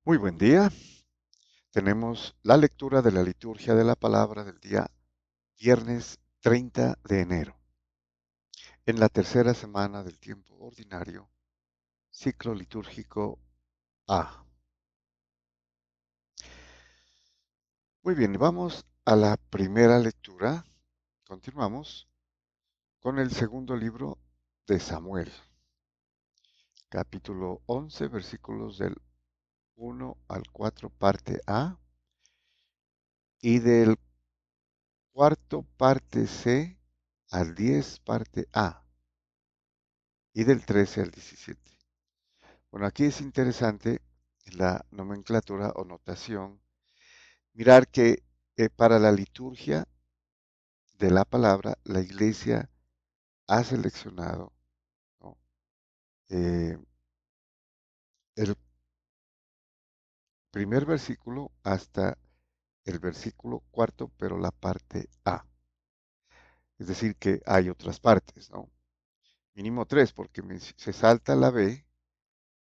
Muy buen día. Tenemos la lectura de la liturgia de la palabra del día viernes 30 de enero, en la tercera semana del tiempo ordinario, ciclo litúrgico A. Muy bien, vamos a la primera lectura. Continuamos con el segundo libro de Samuel, capítulo 11, versículos del 1 al 4, parte A, y del cuarto, parte C, al 10, parte A, y del 13 al 17. Bueno, aquí es interesante en la nomenclatura o notación mirar que para la liturgia de la palabra, la iglesia ha seleccionado, ¿no?, eh, el primer versículo hasta el versículo cuarto, pero la parte A. Es decir, que hay otras partes, ¿no? Mínimo tres, porque se salta la B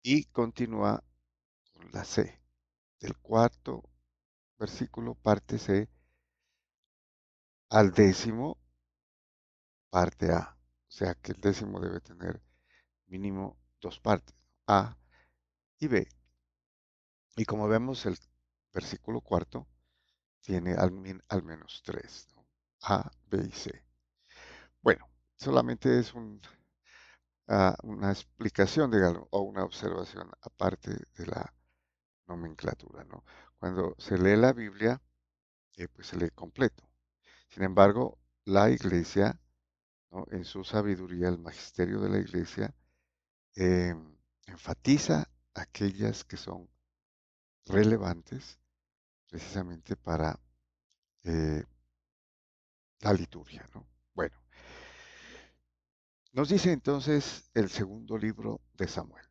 y continúa con la C. Del cuarto versículo, parte C, al décimo, parte A. O sea que el décimo debe tener mínimo dos partes, A y B. Y como vemos, el versículo cuarto tiene al menos tres, ¿no? A, B y C. Bueno, solamente es una explicación, digamos, o una observación aparte de la nomenclatura, ¿no? Cuando se lee la Biblia, pues se lee completo. Sin embargo, la iglesia, ¿no?, en su sabiduría, el magisterio de la iglesia, eh, enfatiza aquellas que son relevantes precisamente para eh, la liturgia, ¿no? Bueno, nos dice entonces el segundo libro de Samuel.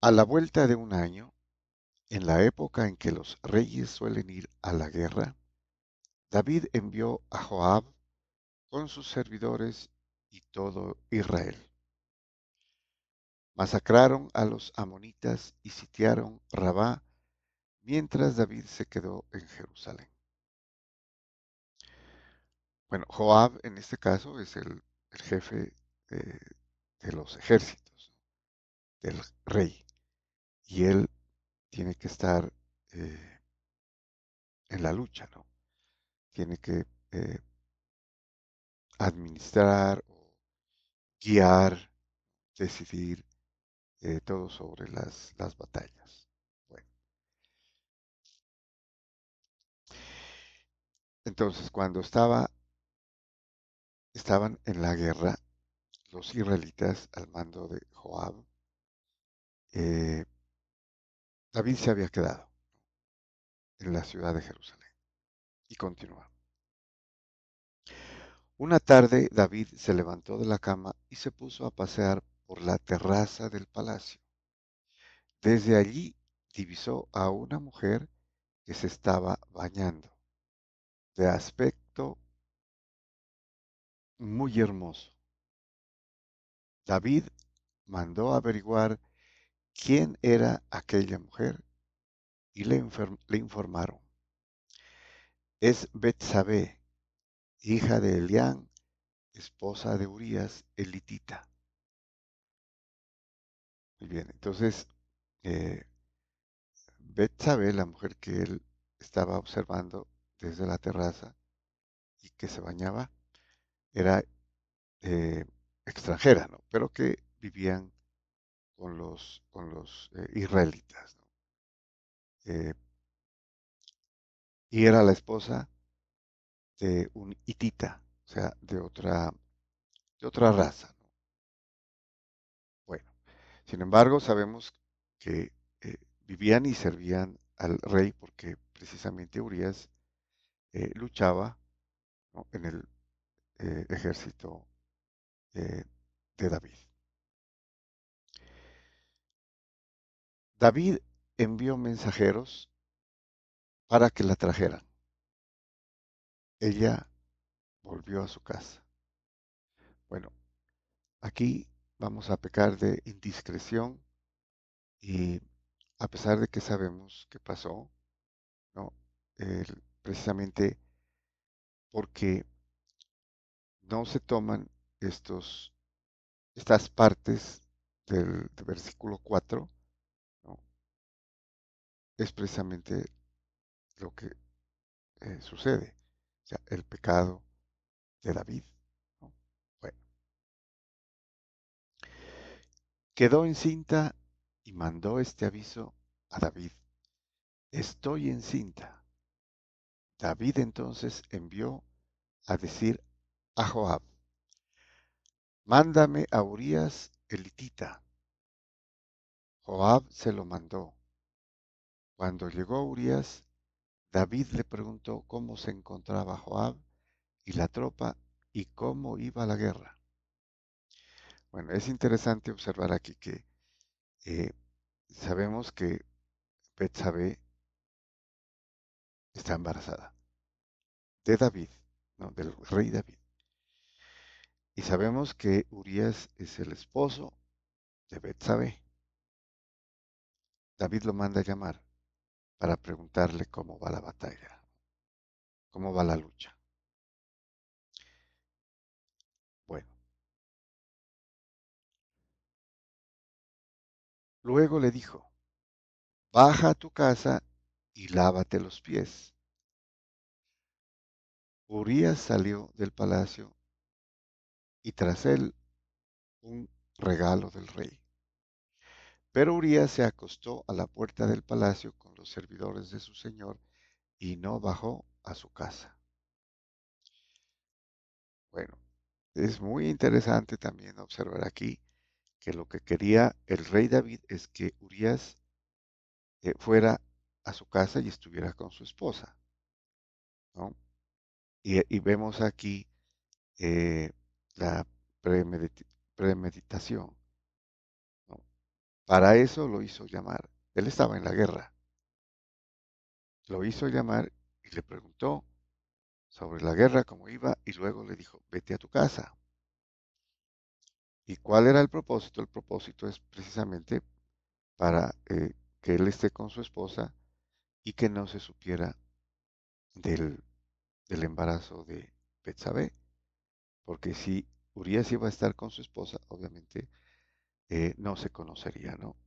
A la vuelta de un año, en la época en que los reyes suelen ir a la guerra, David envió a Joab con sus servidores y todo Israel. Masacraron a los amonitas y sitiaron Rabá mientras David se quedó en Jerusalén. Bueno, Joab en este caso es el jefe de, de los ejércitos, del rey, y él tiene que estar en la lucha, ¿no? Tiene que eh, administrar o guiar, decidir todo sobre las batallas. Bueno, entonces cuando estaban en la guerra, los israelitas al mando de Joab, eh, David se había quedado en la ciudad de Jerusalén y continúa. Una tarde David se levantó de la cama y se puso a pasear por la terraza del palacio. Desde allí divisó a una mujer que se estaba bañando, de aspecto muy hermoso. David mandó averiguar quién era aquella mujer y le informaron: es Betsabé, hija de Elián, esposa de Urías elitita. Muy bien, entonces eh, Betsabé, la mujer que él estaba observando desde la terraza y que se bañaba, era eh, extranjera, ¿no?, pero que vivían con los israelitas, ¿no? Eh, y era la esposa de un hitita, o sea, de otra raza, ¿no? Bueno, sin embargo, sabemos que vivían y servían al rey porque precisamente Urias luchaba, ¿no?, en el ejército eh, de David. David envió mensajeros para que la trajeran. Ella volvió a su casa. Bueno, aquí vamos a pecar de indiscreción Y a pesar de que sabemos qué pasó, ¿no? Precisamente porque no se toman estos, estas partes del versículo 4, ¿no? Es precisamente lo que sucede, o sea, el pecado de David, ¿no? Bueno, quedó encinta y mandó este aviso a David: estoy encinta. David entonces envió a decir a Joab: mándame a Urías el hitita. Joab se lo mandó. Cuando llegó Urías, David le preguntó cómo se encontraba Joab y la tropa y cómo iba la guerra. Bueno, es interesante observar aquí que eh, sabemos que Betsabé está embarazada de David, ¿no? Del rey David. Y sabemos que Urías es el esposo de Betsabé. David lo manda a llamar para preguntarle cómo va la batalla, cómo va la lucha. Bueno, luego le dijo: baja a tu casa y lávate los pies. Urías salió del palacio y tras él un regalo del rey. Pero Urías se acostó a la puerta del palacio con los servidores de su señor y no bajó a su casa. Bueno, es muy interesante también observar aquí que lo que quería el rey David es que Urías fuera a su casa y estuviera con su esposa, ¿no? Y vemos aquí eh, la premeditación, ¿no? Para eso lo hizo llamar. Él estaba en la guerra. Lo hizo llamar y le preguntó sobre la guerra, cómo iba, y luego le dijo: vete a tu casa. ¿Y cuál era el propósito? El propósito es precisamente para que él esté con su esposa y que no se supiera del, del embarazo de Betsabé, porque si Urias iba a estar con su esposa, obviamente no se conocería, ¿no?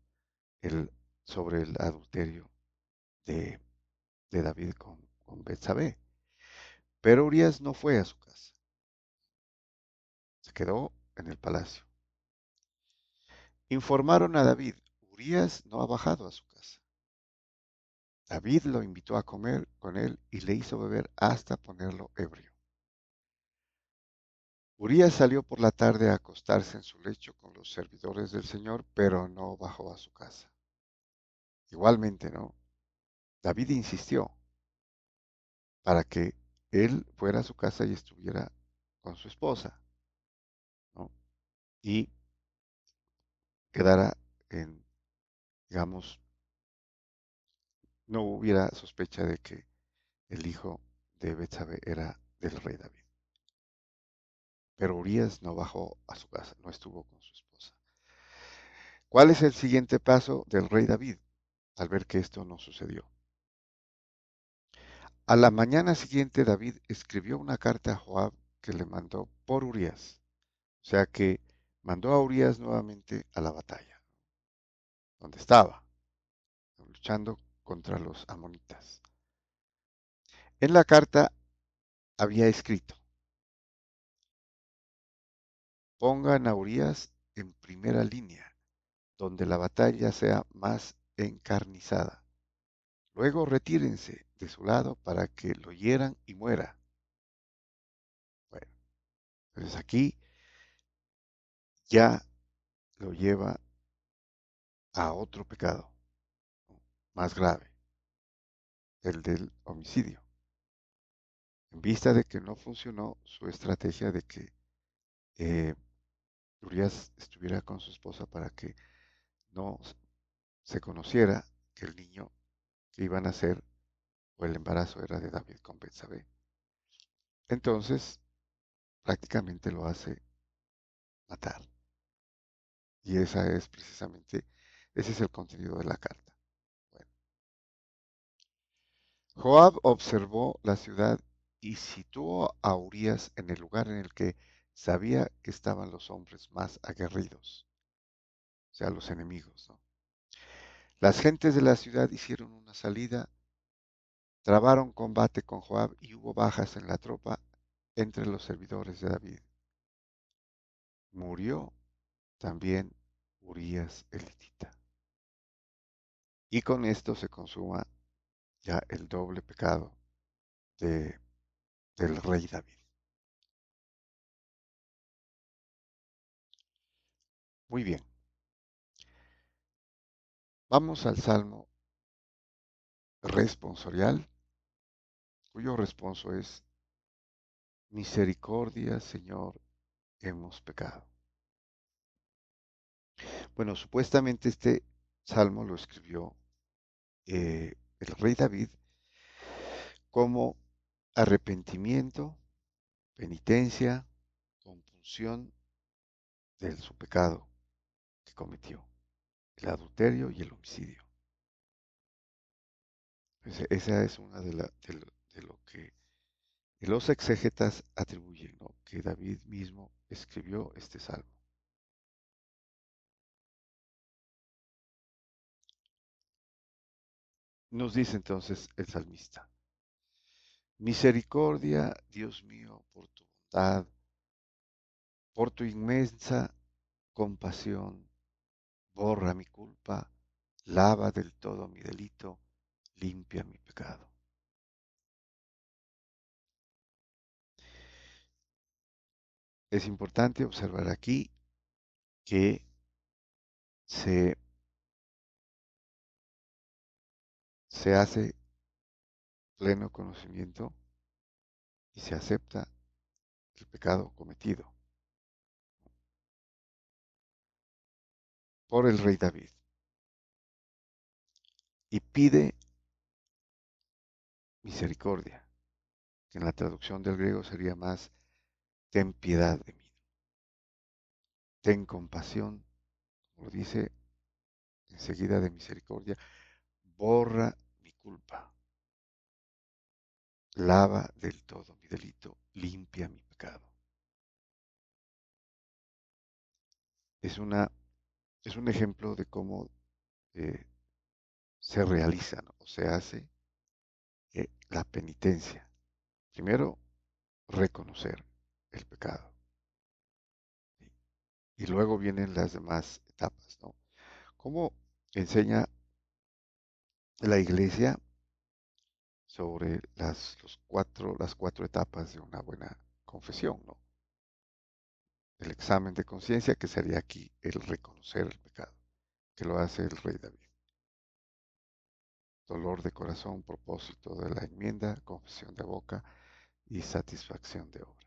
El, sobre el adulterio de, de David con Betsabé. Pero Urias no fue a su casa, se quedó en el palacio. Informaron a David: Urias no ha bajado a su casa. David lo invitó a comer con él y le hizo beber hasta ponerlo ebrio. Urías salió por la tarde a acostarse en su lecho con los servidores del Señor, pero no bajó a su casa. Igualmente, ¿no? David insistió para que él fuera a su casa y estuviera con su esposa, ¿no? Y quedara en, digamos, no hubiera sospecha de que el hijo de Betsabé era del rey David. Pero Urías no bajó a su casa, no estuvo con su esposa. ¿Cuál es el siguiente paso del rey David al ver que esto no sucedió? A la mañana siguiente David escribió una carta a Joab que le mandó por Urías. O sea que mandó a Urías nuevamente a la batalla, donde estaba, luchando contra los amonitas. En la carta había escrito: pongan a Urías en primera línea, donde la batalla sea más encarnizada. Luego retírense de su lado para que lo hieran y muera. Bueno, entonces aquí ya lo lleva a otro pecado, ¿no? Más grave, el del homicidio, en vista de que no funcionó su estrategia de que eh, Urias estuviera con su esposa para que no se conociera que el niño que iban a nacer o el embarazo era de David con Betsabé. Entonces, prácticamente lo hace matar. Y esa es precisamente Ese es el contenido de la carta. Bueno, Joab observó la ciudad y situó a Urías en el lugar en el que sabía que estaban los hombres más aguerridos, o sea, los enemigos, ¿no? Las gentes de la ciudad hicieron una salida, trabaron combate con Joab y hubo bajas en la tropa entre los servidores de David. Murió también Urías elitita. Y con esto se consuma ya el doble pecado de, del rey David. Muy bien, vamos al Salmo responsorial, cuyo responso es, misericordia, Señor, hemos pecado. Bueno, supuestamente este salmo lo escribió el rey David como arrepentimiento, penitencia, compunción de su pecado que cometió, el adulterio y el homicidio. Esa es una de lo que los exégetas atribuyen, ¿no? Que David mismo escribió este salmo. Nos dice entonces el salmista, misericordia, Dios mío, por tu bondad, por tu inmensa compasión, borra mi culpa, lava del todo mi delito, limpia mi pecado. Es importante observar aquí que se, se hace pleno conocimiento y se acepta el pecado cometido por el rey David y pide misericordia, que en la traducción del griego sería más ten piedad de mí, ten compasión, como dice enseguida de misericordia, borra mi culpa, lava del todo mi delito, limpia mi pecado. Es, una, es un ejemplo de cómo eh, se realiza, ¿no? O se hace la penitencia. Primero, reconocer el pecado. ¿Sí? Y luego vienen las demás etapas, ¿no? ¿Cómo enseña la iglesia sobre las cuatro etapas de una buena confesión, ¿no? El examen de conciencia, que sería aquí el reconocer el pecado, que lo hace el rey David. Dolor de corazón, propósito de la enmienda, confesión de boca y satisfacción de obra.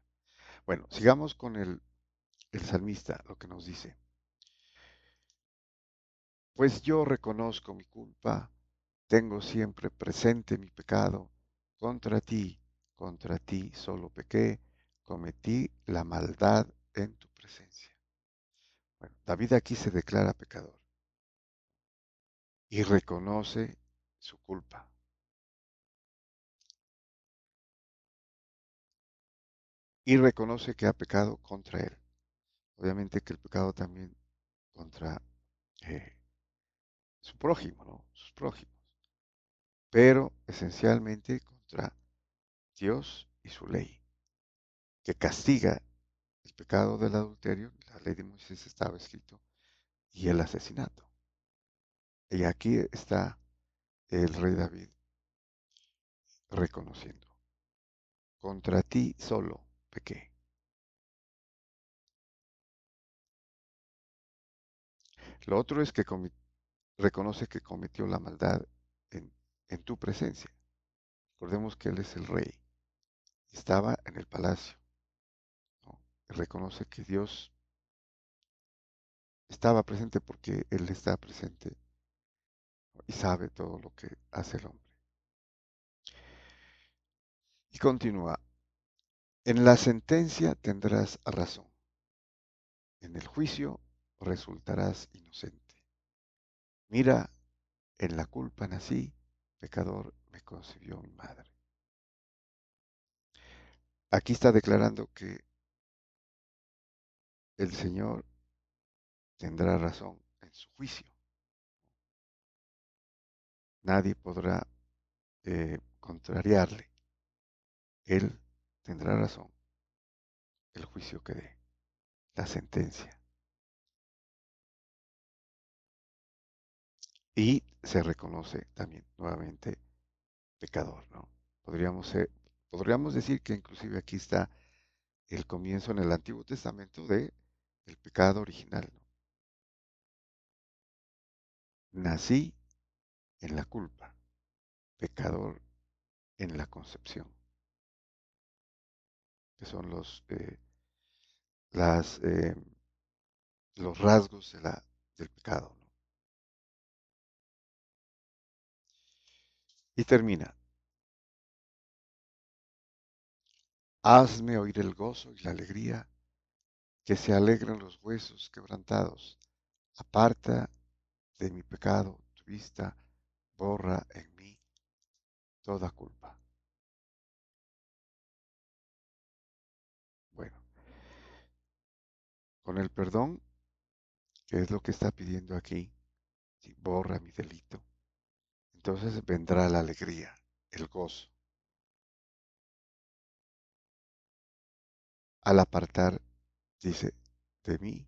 Bueno, sigamos con el salmista, lo que nos dice. Pues yo reconozco mi culpa, tengo siempre presente mi pecado, contra ti solo pequé, cometí la maldad en tu presencia. Bueno, David aquí se declara pecador y reconoce su culpa y reconoce que ha pecado contra él. Obviamente que el pecado también contra eh, su prójimo, ¿no? Sus prójimos, pero esencialmente contra Dios y su ley, que castiga el pecado del adulterio, la ley de Moisés estaba escrito, y el asesinato. Y aquí está el rey David reconociendo, contra ti solo pequé. Lo otro es que reconoce que cometió la maldad en, en tu presencia. Recordemos que él es el rey, estaba en el palacio, ¿no? Reconoce que Dios estaba presente porque él está presente, ¿no? Y sabe todo lo que hace el hombre. Y continúa, en la sentencia tendrás razón, en el juicio resultarás inocente. Mira, en la culpa nací, pecador me concibió mi madre. Aquí está declarando que el Señor tendrá razón en su juicio. Nadie podrá contrariarle. Él tendrá razón, el juicio que dé, la sentencia. Y se reconoce también nuevamente pecador, ¿no? Podríamos decir que inclusive aquí está el comienzo en el Antiguo Testamento de el pecado original, ¿no? Nací en la culpa, pecador en la concepción, que son las, los rasgos del pecado, ¿no? Y termina, hazme oír el gozo y la alegría, que se alegren los huesos quebrantados. Aparta de mi pecado tu vista, borra en mí toda culpa. Bueno, con el perdón, que es lo que está pidiendo aquí, si borra mi delito, entonces vendrá la alegría, el gozo, al apartar, dice, de mí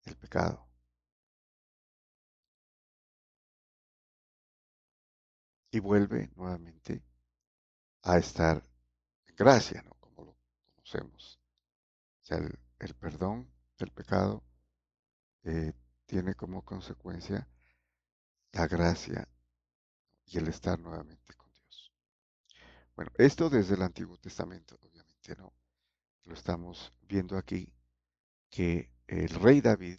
el pecado. Y vuelve nuevamente a estar en gracia, ¿no? Como lo conocemos. O sea, el perdón del pecado eh, tiene como consecuencia la gracia y el estar nuevamente con Dios. Bueno, esto desde el Antiguo Testamento, obviamente no. Lo estamos viendo aquí, que el rey David,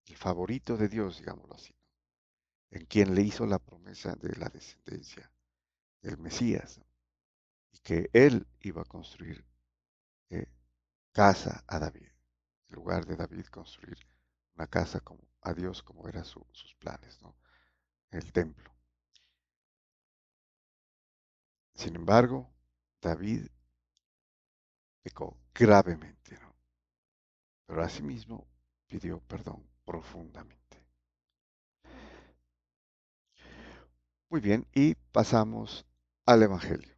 el favorito de Dios, digámoslo así, ¿no? En quien le hizo la promesa de la descendencia del Mesías, ¿no? Y que él iba a construir eh, casa a David, en lugar de David construir una casa como, a Dios como eran sus planes, ¿no? El templo. Sin embargo, David pecó gravemente, ¿no? Pero asimismo pidió perdón profundamente. Muy bien, y pasamos al Evangelio.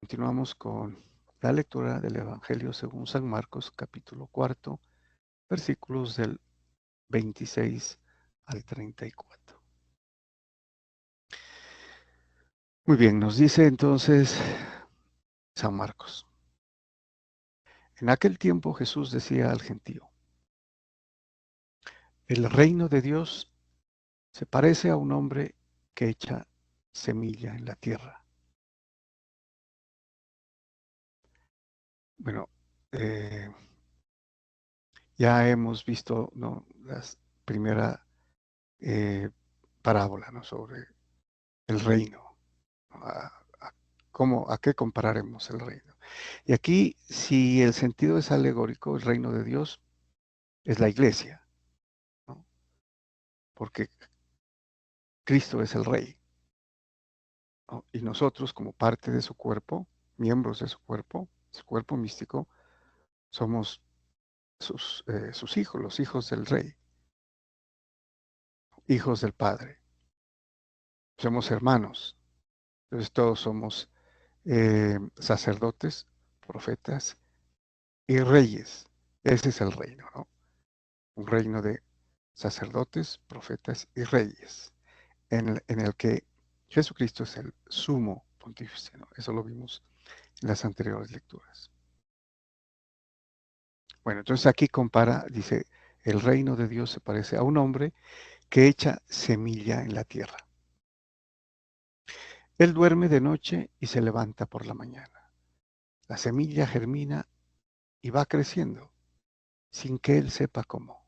Continuamos con la lectura del Evangelio según San Marcos, capítulo cuarto, versículos del 26 al 34. Muy bien, nos dice entonces San Marcos. En aquel tiempo Jesús decía al gentío, el reino de Dios se parece a un hombre que echa semilla en la tierra. Bueno, eh, ya hemos visto, ¿no?, la primera parábola, ¿no?, sobre el reino. ¿A qué compararemos el reino? Y aquí, si el sentido es alegórico, el reino de Dios es la iglesia, ¿no? Porque Cristo es el rey, ¿no? Y nosotros, como parte de su cuerpo, miembros de su cuerpo místico, somos sus hijos, los hijos del rey, hijos del Padre. Somos hermanos. Entonces todos somos sacerdotes, profetas y reyes. Ese es el reino, ¿no? Un reino de sacerdotes, profetas y reyes, en el que Jesucristo es el sumo pontífice, ¿no? Eso lo vimos en las anteriores lecturas. Bueno, entonces aquí compara, dice, el reino de Dios se parece a un hombre que echa semilla en la tierra. Él duerme de noche y se levanta por la mañana. La semilla germina y va creciendo sin que él sepa cómo.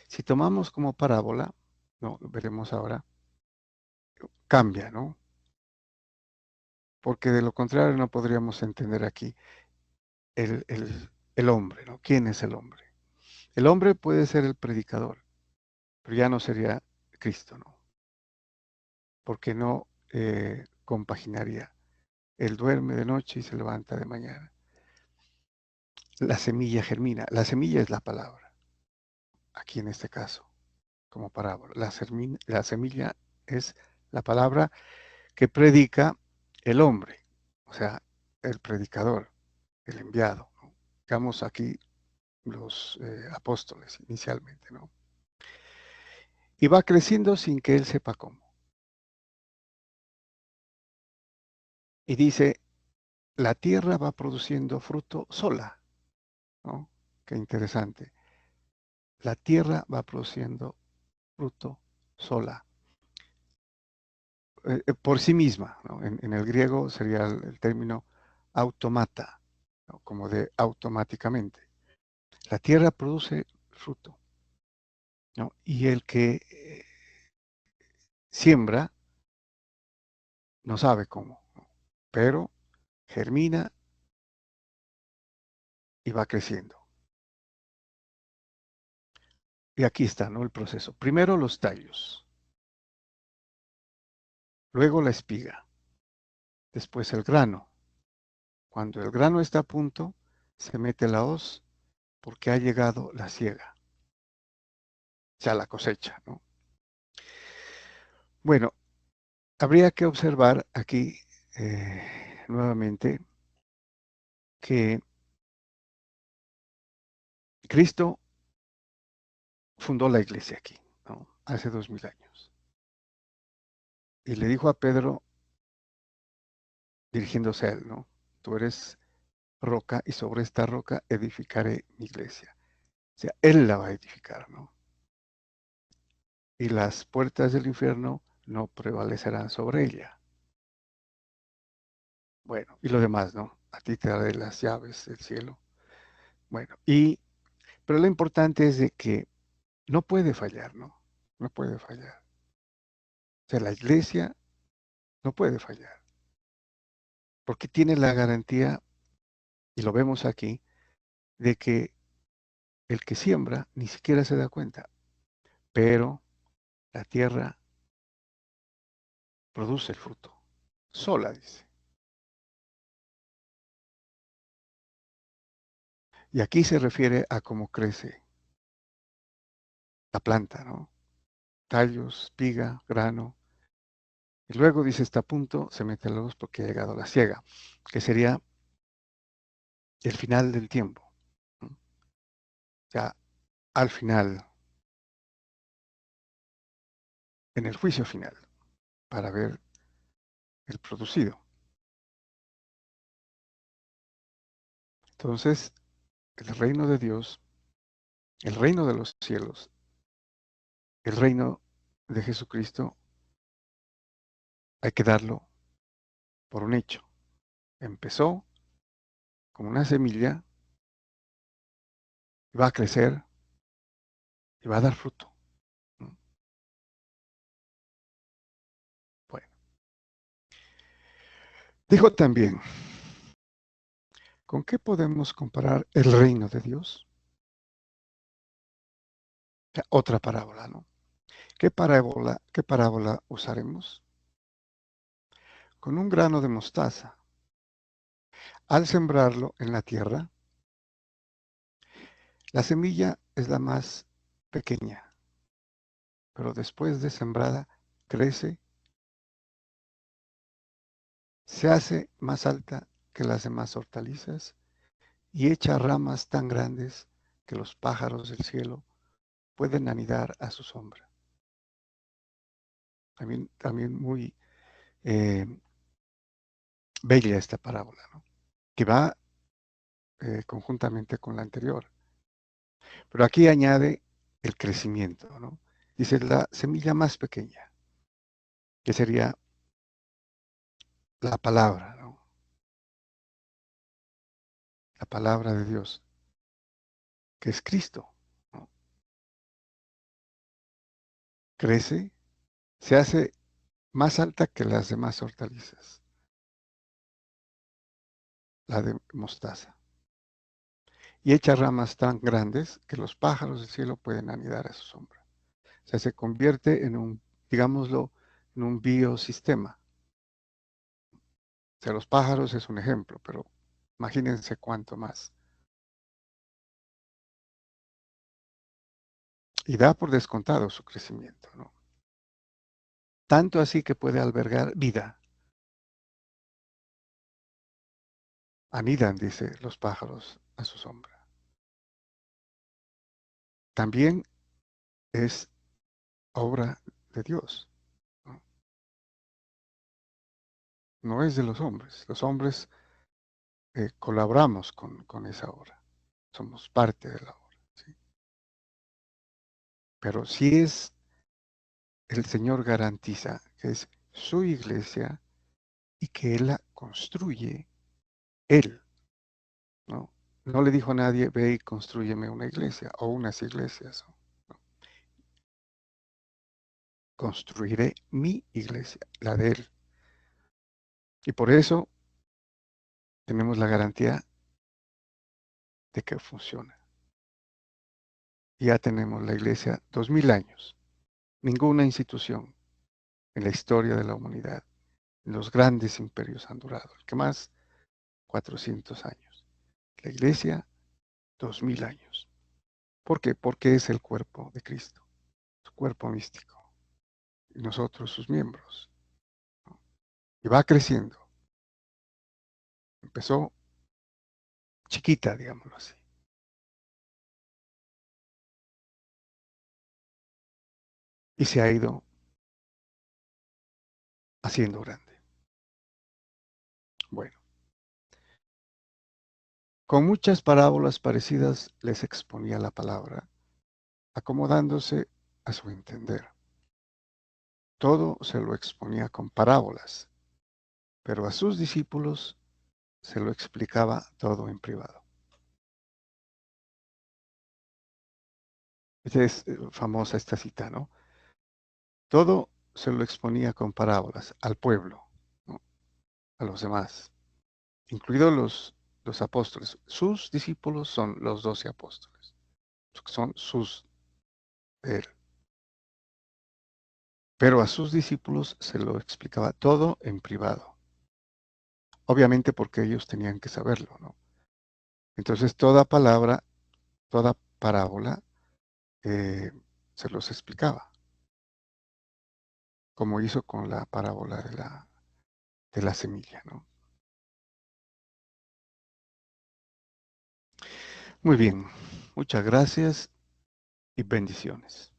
Si tomamos como parábola, no, lo veremos ahora, cambia, ¿no? Porque de lo contrario no podríamos entender aquí el hombre, ¿no? ¿Quién es el hombre? El hombre puede ser el predicador, pero ya no sería Cristo, ¿no? Porque no compaginaría. Él duerme de noche y se levanta de mañana. La semilla germina. La semilla es la palabra, aquí en este caso, como parábola. La semilla es la palabra que predica el hombre, o sea, el predicador, el enviado, ¿no? Digamos aquí los apóstoles inicialmente, ¿no? Y va creciendo sin que él sepa cómo. Y dice, la tierra va produciendo fruto sola, ¿no? Qué interesante. La tierra va produciendo fruto sola, por sí misma, ¿no? En el griego sería el término automata, ¿no? Como de automáticamente. La tierra produce fruto, ¿no? Y el que siembra no sabe cómo, ¿no? Pero germina y va creciendo. Y aquí está, ¿no? El proceso. Primero los tallos, luego la espiga, después el grano. Cuando el grano está a punto, se mete la hoz porque ha llegado la siega, o sea, la cosecha, ¿no? Bueno, habría que observar aquí nuevamente que Cristo fundó la iglesia aquí, ¿no? Hace 2000 años. Y le dijo a Pedro, dirigiéndose a él, ¿no? Tú eres roca y sobre esta roca edificaré mi iglesia. O sea, él la va a edificar, ¿no? Y las puertas del infierno no prevalecerán sobre ella. Bueno, y lo demás, ¿no? A ti te daré las llaves del cielo. Bueno, pero lo importante es de que no puede fallar, ¿no? No puede fallar. O sea, la iglesia no puede fallar, porque tiene la garantía, y lo vemos aquí, de que el que siembra ni siquiera se da cuenta, pero la tierra produce el fruto. Sola, dice. Y aquí se refiere a cómo crece la planta, ¿no? Tallos, espiga, grano. Y luego dice, está a punto, se mete la luz porque ha llegado la siega, que sería el final del tiempo, ¿no? O sea, al final, en el juicio final, para ver el producido. Entonces, el reino de Dios, el reino de los cielos, el reino de Jesucristo, hay que darlo por un hecho. Empezó como una semilla, y va a crecer y va a dar fruto, ¿no? Bueno, dijo también, ¿con qué podemos comparar el reino de Dios? O sea, otra parábola, ¿no? ¿Qué parábola usaremos? Con un grano de mostaza. Al sembrarlo en la tierra, la semilla es la más pequeña, pero después de sembrada crece, se hace más alta que las demás hortalizas y echa ramas tan grandes que los pájaros del cielo pueden anidar a su sombra. También muy eh, bella esta parábola, ¿no? Que va conjuntamente con la anterior. Pero aquí añade el crecimiento, ¿no? Dice la semilla más pequeña, que sería la palabra, ¿no? La palabra de Dios, que es Cristo, ¿no? Crece, se hace más alta que las demás hortalizas, la de mostaza, y echa ramas tan grandes que los pájaros del cielo pueden anidar a su sombra. O sea, se convierte en un, digámoslo, en un biosistema. O sea, los pájaros es un ejemplo, pero imagínense cuánto más. Y da por descontado su crecimiento, ¿no? Tanto así que puede albergar vida. Anidan, dice, los pájaros a su sombra. También es obra de Dios, ¿no? No es de los hombres. Los hombres colaboramos con esa obra. Somos parte de la obra, ¿sí? Pero si es el Señor garantiza que es su iglesia y que Él la construye Él, ¿no? No le dijo a nadie, ve y construyeme una iglesia o unas iglesias. ¿No? Construiré mi iglesia, la de Él. Y por eso tenemos la garantía de que funciona. Ya tenemos la iglesia 2000 años. Ninguna institución en la historia de la humanidad, en los grandes imperios han durado. El que más, 400 años. La iglesia, 2000 años. ¿Por qué? Porque es el cuerpo de Cristo, su cuerpo místico, y nosotros sus miembros, ¿no? Y va creciendo. Empezó chiquita, digámoslo así, y se ha ido haciendo grande. Bueno, con muchas parábolas parecidas les exponía la palabra, acomodándose a su entender. Todo se lo exponía con parábolas, pero a sus discípulos se lo explicaba todo en privado. Esta es famosa esta cita, ¿no? Todo se lo exponía con parábolas al pueblo, ¿no? A los demás, incluidos los apóstoles. Sus discípulos son los 12 apóstoles, son sus de él. Pero a sus discípulos se lo explicaba todo en privado, obviamente porque ellos tenían que saberlo, ¿no? Entonces toda palabra, toda parábola eh, se los explicaba, como hizo con la parábola de la semilla, ¿no? Muy bien, muchas gracias y bendiciones.